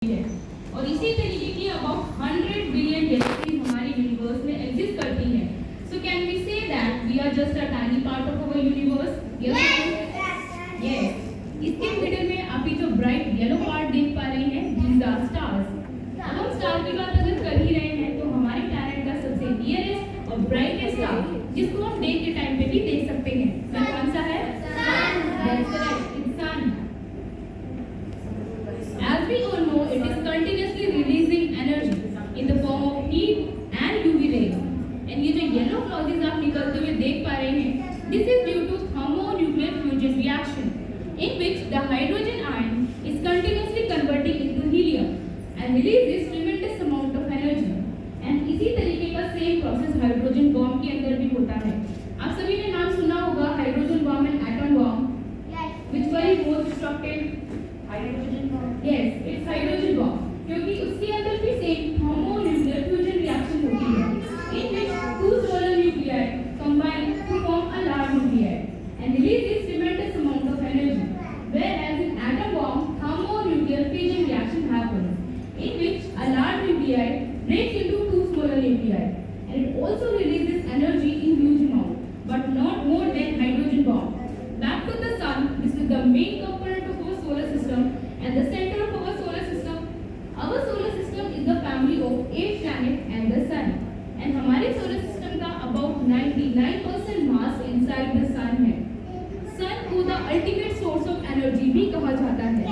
है और इसी तरीके की अबाउट 100 बिलियन गैलेक्सीज हमारे यूनिवर्स में एग्जिस्ट करती हैं. So can we say that we are just a tiny part of our universe? Yes. इसके मिडिल में आप ये जो ब्राइट येलो पार्ट देख पा रहे हैं, दीज आर स्टार्स. अब हम स्टार की बात अगर कर ही रहे हैं तो हमारे प्लैनेट का सबसे नियरेस्ट और ब्राइटेस्ट स्टार जिसको हम डे के टाइम पे भी देख सकते हैं, वह कौन सा है? That's correct, it's sun. As we all know, it is continuously releasing energy in the form of heat and UV rays. And ये जो yellow flashes आप निकलते हुए देख पा रहे हैं, this is due to thermonuclear fusion reaction, in which the hydrogen ion is continuously converting into helium and releases tremendous amount of energy. And इसी तरीके का same process हाइड्रोजन बॉम्ब के अंदर भी होता है. आप सभी ने नाम सुना होगा hydrogen bomb and atom bomb. Which one is more destructive? Hydrogen bomb. Yes, it's hydrogen bomb. क्योंकि उसके अंदर भी सेम thermonuclear fusion reaction होती है, in which two solar nuclei combine to form a large nuclei and releases tremendous amount of energy. Whereas in atom bomb, thermonuclear fission reaction happens, in which a large nuclei breaks into two smaller nuclei, and it also releases energy in huge amount, but not more than hydrogen bomb. Back to the sun. This is the main component of our solar system and the center of our solar system. Our solar system is the family of 8 planets and the sun. And हमारे solar system का about 99% mass inside the sun है. Sun को the ultimate source of energy भी कहा जाता है.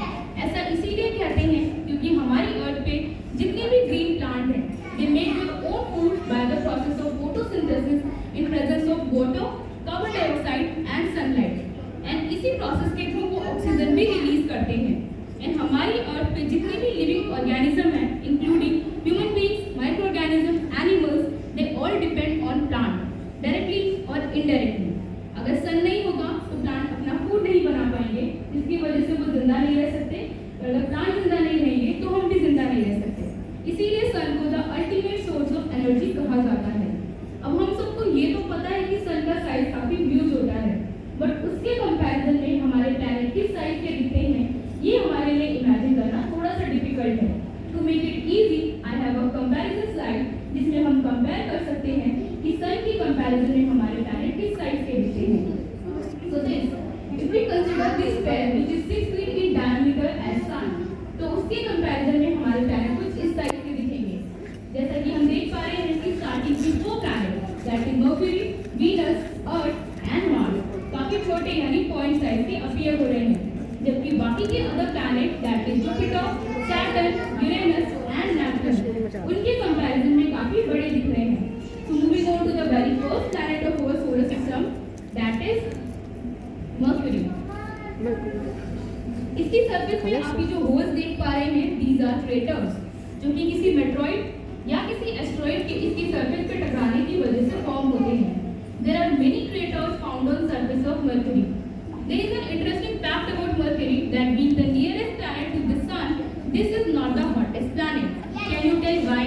ऐसा इसीलिए कहते हैं क्योंकि हमारी अर्थ पे जितने भी green plant हैं, they make their own food by the process of photosynthesis in presence of water, carbon dioxide and sunlight. And इसी प्रोसेस के थ्रू वो ऑक्सीजन भी रिलीज करते हैं. एंड हमारी अर्थ पे जितने भी लिविंग ऑर्गेनिज्म हैं, including human beings, micro organism, animals, they all depend on plant directly और इनडायरेक्टली. अगर सन नहीं होगा तो प्लांट अपना फूड नहीं बना पाएंगे, जिसकी वजह से वो जिंदा नहीं रह सकते. और अगर प्लांट जिंदा नहीं रहेंगे तो हम भी जिंदा नहीं रह सकते. इसीलिए सन को the ultimate source of energy कहा जाता है. अब हम सबको ये तो पता है कि सन का साइज काफी ह्यूज होता है, बट उसके कंपैरिजन में हमारे प्लैनेट किस साइज के दिखते हैं ये हमारे लिए इमेजिन करना थोड़ा सा डिफिकल्ट है. To make it easy, I have a comparison slide जिसमें हम कंपेयर कर सकते हैं कि सन की कंपैरिजन में हमारे प्लैनेट किस साइज के दिखते हैं. So this if we consider this pair which is 6 feet in diameter as sun, तो उसके कंपैरिजन में हमारे प्लैनेट कुछ इस साइज के दिखेंगे. जैसा कि हम देख पा रहे हैं कि स्टार्टिंग की 4 planet that is mercury, Venus, earth and Mars काफी छोटे यानी पॉइंट साइज के अपीयर हो रहे हैं, जबकि बाकी के other planet that is Jupiter, Saturn, Uranus and Neptune उनके कंपैरिजन में काफी बड़े दिख रहे हैं. So moving on to the very first planet of our solar system that is Mercury. इसकी सरफेस में आप ये जो होल्स देख पा रहे हैं, दीज आर क्रेटर्स जो कि किसी मेट्रॉइड या किसी एस्टेरॉइड के इसकी सरफेस पे टकराने की वजह से फॉर्म होते हैं. There are many craters found on surface of Mercury. There is an interesting fact about Mercury that being the nearest planet to the Sun, this is not the hottest planet. Can you tell why?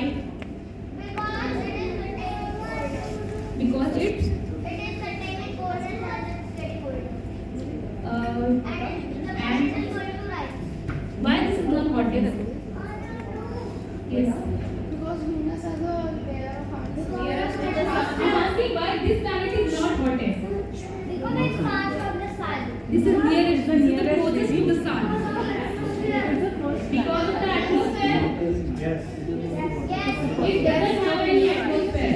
Because it is containing cold and very cold. And why this is not hottest? Yes. Because Venus has a layer of ice. I'm asking why this planet is not hottest. Because it's far from the sun. This is nearest, this is the closest to the sun. Because of the atmosphere. Yes. It doesn't have any atmosphere.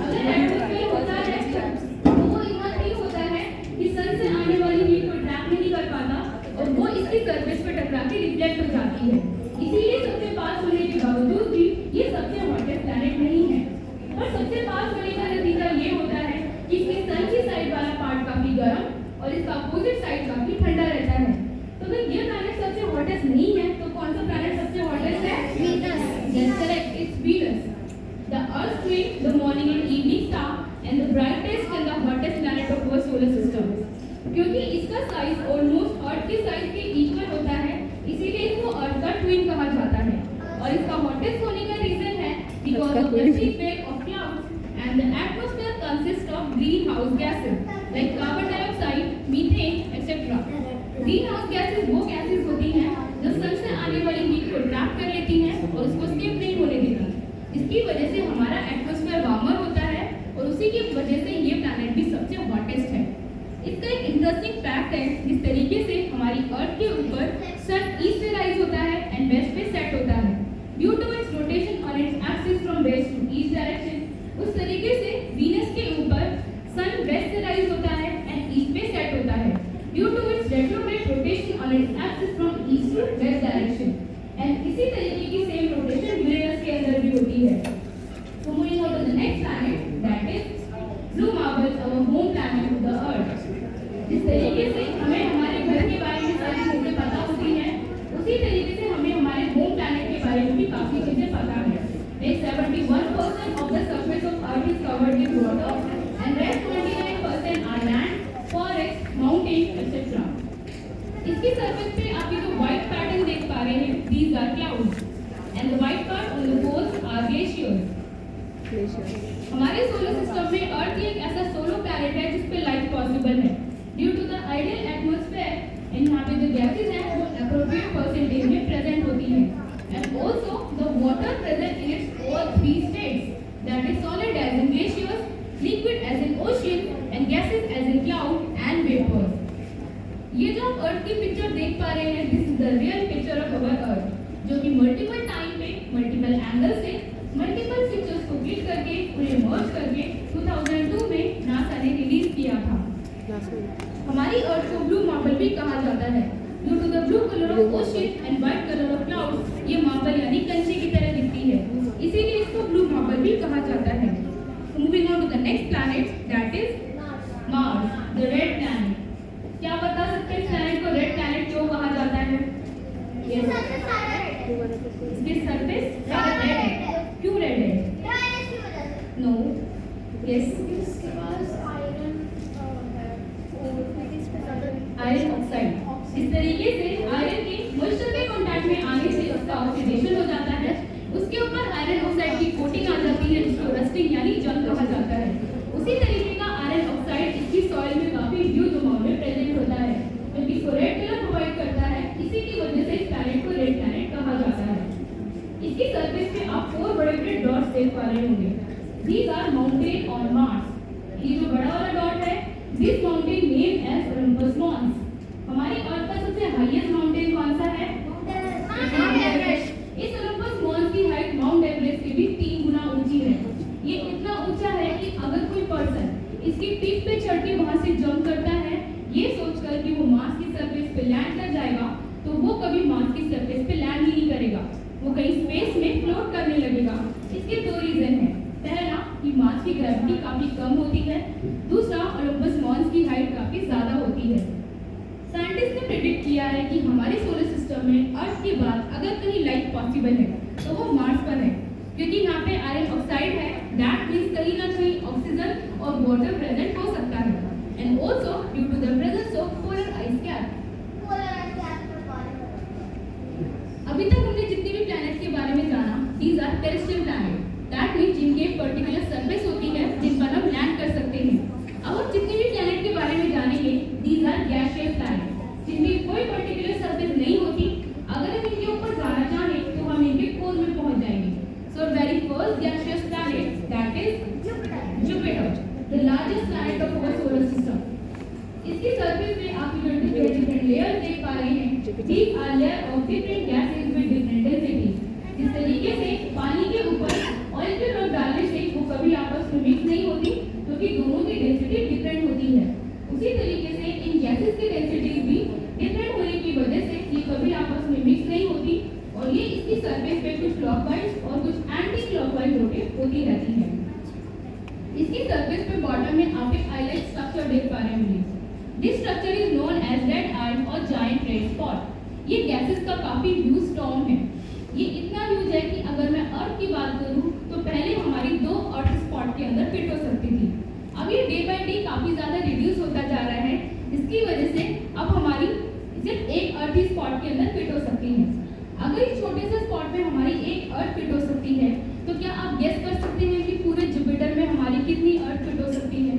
अगर atmosphere होता है तो वो इतना नहीं होता है कि सन से आने वाली हीट को ट्रैप नहीं कर पाता और वो इसकी सरफेस पे टकरा के रिफ्लेक्ट हो जाती है. इसीलिए सबसे पास होने के बावजूद भी ये सबसे हॉटेस्ट प्लैनेट नहीं है. पर सबसे पास होने का नतीजा ये होता है कि इसके सन की साइड वाला पार्ट काफी गर्म और इसका अपोजिट साइड काफी ठंडा रहता है. तो अगर ये प्लैनेट सबसे हॉटेस्ट नहीं है तो कौन सा प्लैनेट सबसे हॉटेस्ट है? Venus. That's correct, it's Venus. The Earth twin, the morning and evening star, and the brightest and the hottest planet of our solar system. क्योंकि इसका साइज ऑलमोस्ट अर्थ के साइज के इक्वल होता है, इसीलिए इसको अर्थ का ट्विन कहा जाता है. और इसका हॉटेस्ट होने का रीजन है because of the thick wave of clouds and the atmosphere consists of greenhouse gases like carbon dioxide, methane, etc. Greenhouse gases वो गैसेस होती हैं जो सन से आने वाली हीट को ट्रैप कर लेती जिसकी वजह से हमारा एटमॉस्फेयर वार्मर होता है और उसी की वजह से ये प्लैनेट भी सबसे हॉटेस्ट है। इसका एक इंटरेस्टिंग फैक्ट है, जिस तरीके से हमारी अर्थ के ऊपर सन ईस्ट से राइज होता है एंड वेस्ट पे सेट होता है due to its rotation on its axis from west to east direction, उस तरीके से वीनस के ऊपर सन वेस्ट से राइज होता है एंड ईस्ट पे सेट होता है due to its retrograde rotation on its axis from east to west direction, and इसी तरीके की सेम रोटेशन यूरेनस के अंदर भी होती है। So moving on to the next planet, that is blue marble, our home planet of the Earth. जिस तरीके से हमें हमारे घर के बारे में सारी चीजें पता होती हैं, उसी तरीके से हमें हमारे होम प्लैनेट के बारे में भी काफी चीजें पता है। Like 71% of the surface of Earth is covered with water, and rest 29% are land, forest, mountain, etc. इसकी सरफेस पे आप ये जो व्हाइट पैटर्न देख पा रहे हैं, these are clouds, and the white part on the poles are glaciers. हमारे सोलर सिस्टम में अर्थ एक ऐसा सोलो प्लैनेट है जिस पे लाइफ पॉसिबल है due to the ideal atmosphere, and यहाँ पे जो गैसेस हैं वो एप्रोप्रिएट परसेंटेज में प्रेजेंट होती हैं, and also the water present in its all three states, that is solid as in glaciers, liquid as in ocean, and gases as in cloud and vapours. ये जो आप अर्थ की picture देख पा रहे हैं, this is the real picture of our earth, जो कि मल्टीपल टाइम पे मल्टीपल एंगल से मल्टीपल पिक्चर्स को क्लिक करके उन्हें मर्ज करके 2002 में नासा ने रिलीज किया था। हमारी अर्थ को ब्लू मार्बल भी कहा जाता है due to the blue colour of ocean and white colour of clouds. ये मार्बल यानी कंचे की तरह दिखती है, इसीलिए इसको ब्लू मार्बल भी कहा जाता है। Moving on to the next planet, that is Mars, the red planet. क्या बता सकते हैं इस प्लैनेट को रेड प्लैनेट क्यों कहा जाता है? इसकी सरफेस सारा रेड है। क्यों रेड है? No, yes, iron oxide. इस तरीके से आयरन के मॉइस्चर के कांटेक्ट में आने से उसका ऑक्सीडेशन हो जाता है, उसके ऊपर आयरन ऑक्साइड की कोटिंग आ जाती है जिसको रस्टिंग यानी जंग कहा जाता है। उसी तरीके का आयरन ऑक्साइड इसकी सॉइल में काफी ह्यूज अमाउंट में प्रेजेंट होता है, जो कि इसको रेड कलर प्रोवाइड करता है। इसी की वजह से इस प्लैनेट को रेड प्लैनेट कहा जाता है। इसकी सरफेस पे आप 4 बड़े-बड़े डॉट्स देख पा रहे होंगे। These are mountain on Mars. ये जो बड़ा वाला डॉट है, this mountain named as Olympus Mons. हमारी अर्थ का सबसे हाईएस्ट माउंटेन कौन सा है? Mount Everest. इस ओलंपस मॉन्स की हाइट माउंट एवरेस्ट से भी 3 गुना ऊंची है। ये इतना ऊंचा है कि अगर कोई पर्सन इसकी पीक पे चढ़ के वहां से जंप करता है, ये सोचकर कि वो मार्स की सरफेस पे लैंड कर जाएगा, तो वो कभी मार्स की सरफेस पे लैंड ही नहीं करेगा, वो कहीं स्पेस में फ्लोट करने लगेगा। इसके 2 रीजन हैं। पहला कि मार्स की ग्रेविटी काफी कम होती है, दूसरा ओलंपस मॉन्स की हाइट काफी ज्यादा होती है। साइंटिस्ट ने प्रेडिक्ट किया है कि हमारे सोलर सिस्टम में अर्थ के बाद अगर कहीं लाइफ पॉसिबल है तो वो मार्स पर है, क्योंकि यहाँ पे आयरन ऑक्साइड है, दैट मींस कहीं ना कहीं ऑक्सीजन और वाटर प्रेजेंट हो सकता है, and also due to the presence of polar ice cap. अभी तक हमने जितने भी प्लैनेट के बारे में जाना, these are terrestrial planet, that means जिनकी एक पर्टिकुलर सरफेस होती है जिन पर हम लैंड कर सकते हैं। अब हम जितने भी प्लैनेट के बारे में जानेंगे, दीज आर गैसियस प्लैनेट, जिनकी कोई पर्टिकुलर सरफेस नहीं होती। अगर हम इनके ऊपर जाना चाहें तो हम इनके कोर में पहुंच जाएंगे। So very first gaseous planet, that is Jupiter, the largest planet of our solar system. इसकी सरफेस पे आप डिफरेंट लेयर देख पा रहे हैं। These are layer of different gases with different densities. जिस तरीके से पानी के ऊपर ऑयल के ड्रॉप डालने से वो कभी आपस में मिक्स नहीं होती, क्योंकि दोनों की डेंसिटी डिफरेंट होती है। उसी तरीके से इन गैसेस की डेंसिटीज भी डिफरेंट होने की वजह से ये कभी आपस में मिक्स नहीं होती, और ये इसकी सरफेस पे कुछ क्लॉकवाइज और कुछ एंटी क्लॉकवाइज रोटेट होती रहती है। इसकी सरफेस पे बॉटम में आप एक आइलैंड स्ट्रक्चर देख पा रहे होंगे। This structure is known as red arm और जायंट रेड स्पॉट। ये गैसेस का काफी ह्यूज स्टॉर्म है। ये इतना ह्यूज है कि अगर मैं अर्थ की बात करूं तो पहले हमारी 2 अर्थ स्पॉट के अंदर फिट हो सकती थी। अब ये डे बाय डे काफी ज्यादा रिड्यूस होता जा रहा है, इसकी वजह से अब हमारी सिर्फ एक अर्थ ही स्पॉट के अंदर फिट हो सकती है। अगर इस छोटे से स्पॉट में हमारी एक अर्थ फिट हो सकती है, तो क्या आप गेस कर सकते हैं कि पूरे जुपिटर में हमारी कितनी अर्थ फिट हो सकती है?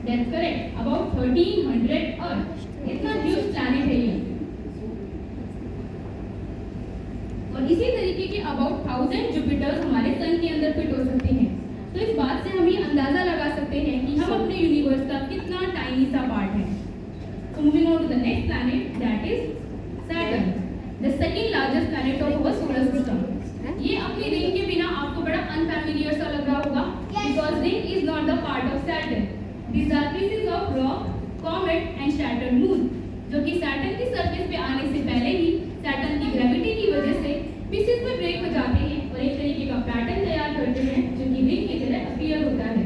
That's correct, about 1300 अर्थ। इतना ह्यूज प्लैनेट है ये। तरीके के अबाउट 1000 जुपिटर्स हमारे सन के अंदर फिट हो सकते हैं। तो इस बात से हम ये अंदाजा लगा सकते हैं कि हम अपने यूनिवर्स का कितना टाइनी सा पार्ट है। So moving on to the next planet, that is Saturn, the second largest planet of our solar system. ये अपनी रिंग के बिना आपको बड़ा अनफैमिलियर सा लग रहा होगा, because ring is not the part of Saturn. These are pieces of rock, comet and shattered moon, जो कि सैटर्न की सरफेस पे आने से पहले ही सैटर्न की ग्रेविटी की वजह से पीसेस में ब्रेक हो जाते हैं और एक तरीके का पैटर्न तैयार करते हैं जो कि रिंग की तरह अपीयर होता है।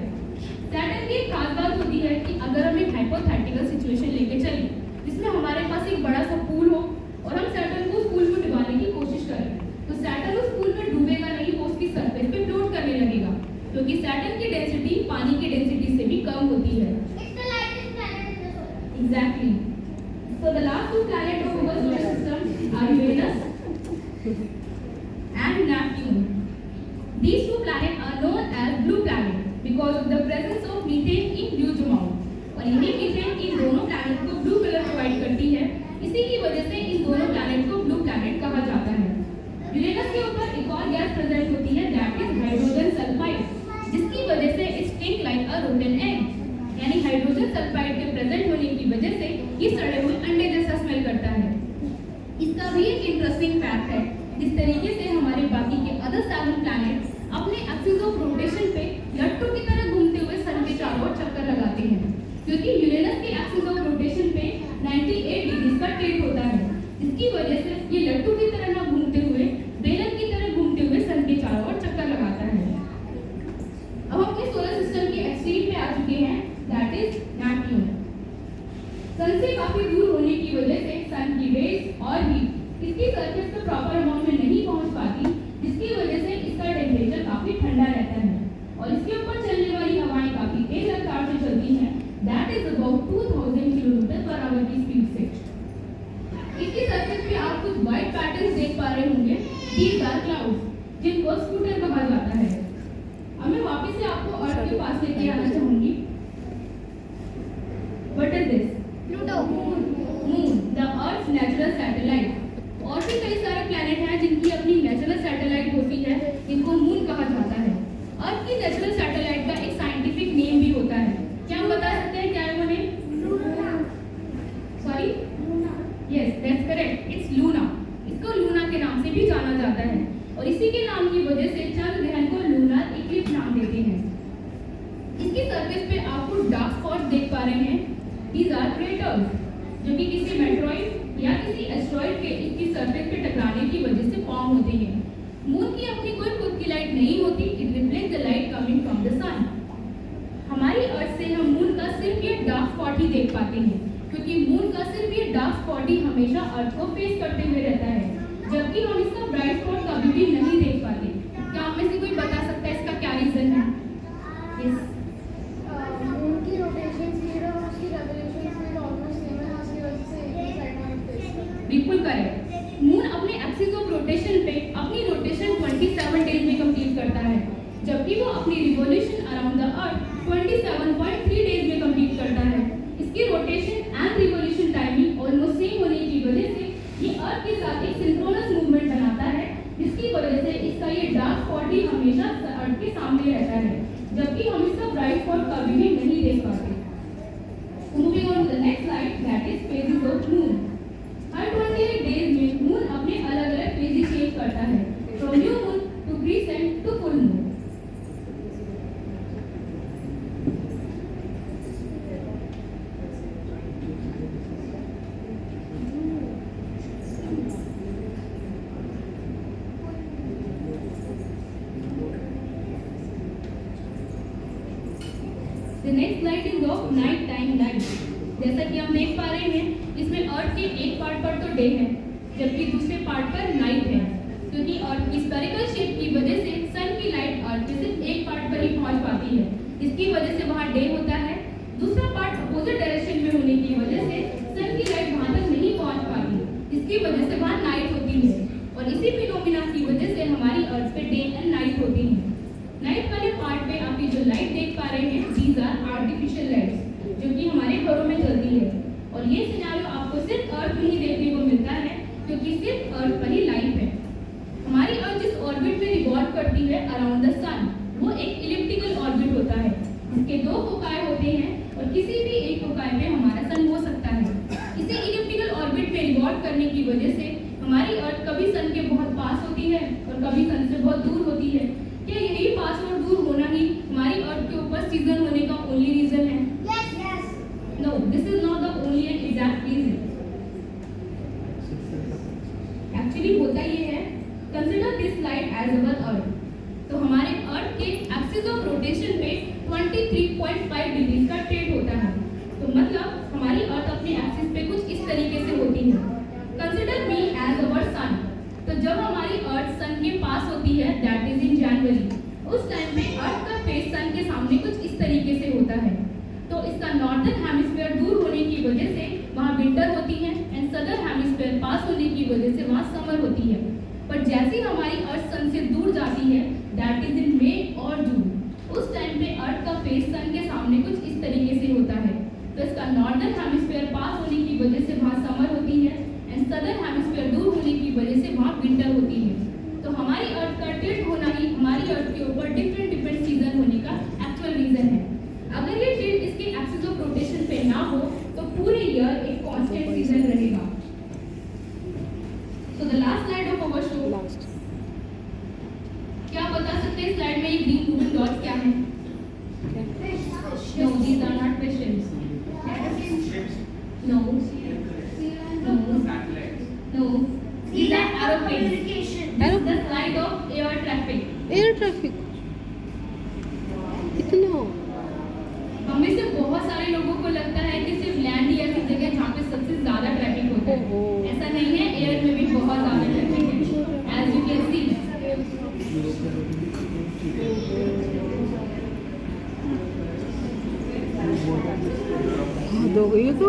सैटर्न की एक खास बात होती है कि अगर हम एक हाइपोथेटिकल सिचुएशन लेके चलें जिसमें हमारे पास एक बड़ा सा पूल हो और हम सैटर्न को उस पूल में डुबाने की कोशिश करें, तो सैटर्न उस पूल में डूबेगा नहीं, वो उसकी सरफेस पे फ्लोट करने लगेगा, क्योंकि सैटर्न की डेंसिटी पानी की डेंसिटी से भी कम होती है। Exactly. So the last two planets of our solar system are Venus and Neptune. These two planets are known as blue planets because of the presence of methane in huge amount. और यही methane इन दोनों planet को blue colour provide करती है, इसी की वजह से इन दोनों प्लैनेट को ब्लू प्लैनेट कहा जाता है। यूरेनस के ऊपर एक और गैस प्रेजेंट होती है, दैट इज हाइड्रोजन सल्फाइड, जिसकी वजह से it stink like a rotten egg, यानी हाइड्रोजन सल्फाइड के प्रेजेंट होने की वजह से ये सड़े हुए अंडे जैसा स्मेल करता है। इसका भी एक इंटरेस्टिंग फैक्ट है, जिस तरीके से हमारे बाकी के अदर 7 प्लैनेट अपने एक्सिस ऑफ रोटेशन पे लट्टू की तरह घूमते हुए सन के चारों ओर चक्कर लगाते हैं, क्योंकि यूरेनस के एक्सिस ऑफ रोटेशन पे 98 डिग्री का टिल्ट होता है। इसकी वजह से ये लट्टू की तरह ना घूमते हुए बेलन की तरह घूमते हुए सन के चारों ओर चक्कर लगाता है। अब हम अपने सोलर सिस्टम के एक्सट्रीम पे आ चुके हैं, दैट इज नेपच्यून। सन से काफी दूर होने की वजह से सन की रेज और हीट इसकी सरफेस पे प्रॉपर अमाउंट में नहीं पहुंच पाती, जिसकी वजह से इसका टेम्परेचर काफी ठंडा रहता है और इसके ऊपर चलने वाली हवाएं काफी तेज रफ्तार से चलती हैं, that is about 2000 kilometre per hour की स्पीड से। इसकी सरफेस पे आप कुछ व्हाइट पैटर्न्स देख पा रहे होंगे, दीज आर क्लाउड्स, जिनको स्कूटर कहा जाता है। अब मैं वापस से आपको अर्थ के पास लेके आना चाहूंगी। What is this? Moon, the earth natural satellite. और भी कई सारे प्लैनेट हैं जिनकी अपनी नेचुरल सैटेलाइट होती है, इनको मून कहा जाता है। अर्थ की नेचुरल सैटेलाइट का एक साइंटिफिक नेम भी होता है, क्या हम बता सकते हैं क्या है वो name? Sorry, yes that's correct, it's Luna. इसको लूना के नाम से भी जाना जाता है और इसी के नाम की वजह से चंद्र ग्रहण को लूनर इक्लिप्स नाम देते हैं। इसकी सरफेस पे आपको डार्क स्पॉट्स देख पा रहे हैं, दीज आर क्रेटर्स, जो कि किसी मेट्रॉइड या किसी एस्ट्रॉइड के इसकी सरफेस पे टकराने की वजह से फॉर्म होते हैं। मून की अपनी कोई खुद की लाइट नहीं होती, it reflects the light coming from the sun. हमारी अर्थ से हम मून का सिर्फ ये डार्क स्पॉट ही देख पाते हैं, क्योंकि मून का सिर्फ ये डार्क स्पॉट ही हमेशा अर्थ को फेस करते हुए रहता है, जबकि हम इसका ब्राइट स्पॉट कभी भी नहीं देख पाते। क्या आप में से कोई बता सकता है इसका क्या रीजन है? यस, मून की रोटेशन स्पीड और उसकी रेवोल्यूशन स्पीड ऑलमोस्ट सेम है, इसकी वजह से एक ही साइड में फेस करता है। बिल्कुल करेक्ट। मून अपने एक्सिस ऑफ रोटेशन पे अपनी रोटेशन 27 डेज में कंप्लीट करता है, जबकि वो अपनी revolution around the earth 27.3 days में कंप्लीट करता है। इसकी rotation and revolution timing almost same होने की वजह से ये अर्थ के साथ एक सिंक्रोनस मूवमेंट बनाता है, जिसकी वजह से इसका ये डार्क स्पॉट ही हमेशा अर्थ के सामने रहता है, जबकि हम इसका ब्राइट स्पॉट कभी भी नहीं देख पाते। Moving on to the next slide, that is phases of moon. हर 28 डेज में मून अपने अलग-अलग फेजेस चेंज करता है, from new moon to crescent to full moon. The next slide is of night time light. जैसा कि हम देख पा रहे हैं, इसमें अर्थ के एक पार्ट पर तो डे है, जबकि दूसरे पार्ट पर नाइट है, क्योंकि अर्थ की स्फेरिकल शेप की वजह से सन की लाइट अर्थ के सिर्फ एक पार्ट पर ही पहुंच पाती है। इसकी वजह से वहाँ डे होता है, दूसरा पार्ट अपोजिट डायरेक्शन में होने की वजह से सन की लाइट वहाँ तक नहीं पहुंच पाती, इसकी वजह से वहाँ नाइट होती है और इसी फिनोमिना की वजह से हमारी अर्थ पे डे एंड नाइट होती है। नाइट वाले पार्ट पे आप ये जो लाइट देख पा रहे हैं, दीज आर आर्टिफिशियल लाइट्स, जो कि हमारे घरों में जलती है और ये सिनेरियो आपको सिर्फ अर्थ में ही देखने को मिलता है, क्योंकि सिर्फ अर्थ पर ही लाइट है। हमारी अर्थ करती है अराउंड द सन। वो एक इलिप्टिकल ऑर्बिट होता है जिसके दो फोकाई होते हैं और किसी भी एक फोकाई पे हमारा सन हो सकता है। इसे इलिप्टिकल ऑर्बिट में रिवॉल्व करने की वजह से हमारी अर्थ कभी सन के बहुत पास होती है और कभी सन से बहुत दूर होती है। क्या यही पास और दूर होना ही हमारी अर्थ के ऊपर सीजन होने का ओनली रीजन है? No, this is not the only and exact reason. Actually होता ये है, consider this slide as our Earth. तो हमारे अर्थ के एक्सिस ऑफ रोटेशन पे 23.5 डिग्री का टिल्ट होता है। तो मतलब हमारी अर्थ अपने एक्सिस पे कुछ इस तरीके से होती है। कंसिडर मी एज अवर सन। तो जब हमारी अर्थ सन के पास होती है, दैट इज इन जनवरी, उस टाइम पे अर्थ का फेस सन के सामने कुछ इस तरीके से होता है। तो इसका नॉर्दर्न हेमिस्फीयर दूर होने की वजह से वहाँ विंटर होती है एंड सदर्न हेमिस्फीयर पास होने की वजह से वहाँ समर होती है। पर जैसे ही हमारी अर्थ सन से दूर जाती है, दैट इज इन मई और जून, उस टाइम पे अर्थ का फेस सन के सामने कुछ इस तरीके से होता है। तो इसका नॉर्दर्न हेमिस्फीयर पास होने की वजह से वहाँ समर होती है एंड सदर्न हेमिस्फीयर दूर होने की वजह से वहाँ विंटर होती है। तो हमारी अर्थ का टिल्ट होना ही हमारी अर्थ के ऊपर डिफरेंट सीजन होने का एक्चुअल रीजन है। अगर ये टिल्ट इसके एक्सिस ऑफ रोटेशन पे ना हो तो पूरे ईयर एक कांस्टेंट सीजन रहेगा। So the last slide of our show, क्या आप बता सकते हैं स्लाइड में ये ग्रीन मूविंग डॉट्स क्या हैं? No, these are not questions. No, no, these are aeroplanes. This is the slide of air traffic. Air traffic इतना हम में से बहुत सारे लोगों को लगता है कि सिर्फ लैंड ही ऐसी जगह है जहाँ पे सबसे ज्यादा ट्रैफिक होता है। ऐसा नहीं है, एयर में भी बहुत ज्यादा ट्रैफिक है, एज यू कैन सी। हद हो गई है तो